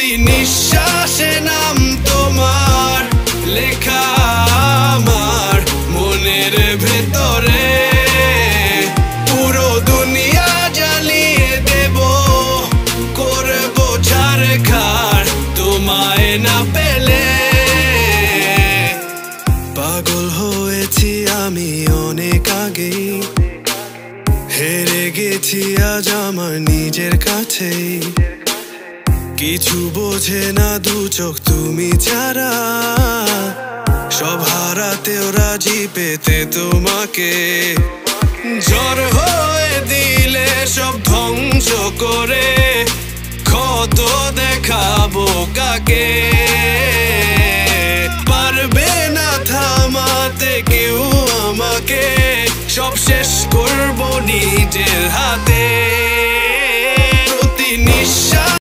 প্রতি নিঃশ্বাসে নাম তোমার লেখা আমার মনের ভেতরে। পুরো দুনিয়া জ্বালিয়ে দেব, করব ছারখার তোমায় না পেলে। পাগল হয়েছি আমি অনেক আগেই, হেরে গেছি আজ আমার নিজের কাছেই। কিছু বোঝে না দু চোখ তুমি ছাড়া, সব হারাতেও রাজি পেতে তোমাকে। ঝড় হয়ে দিলে সব ধ্বংস করে, ক্ষত দেখাবো কাকে। পারবে না থামাতে কেউ আমাকে, সব শেষ করবো নিজের হাতে।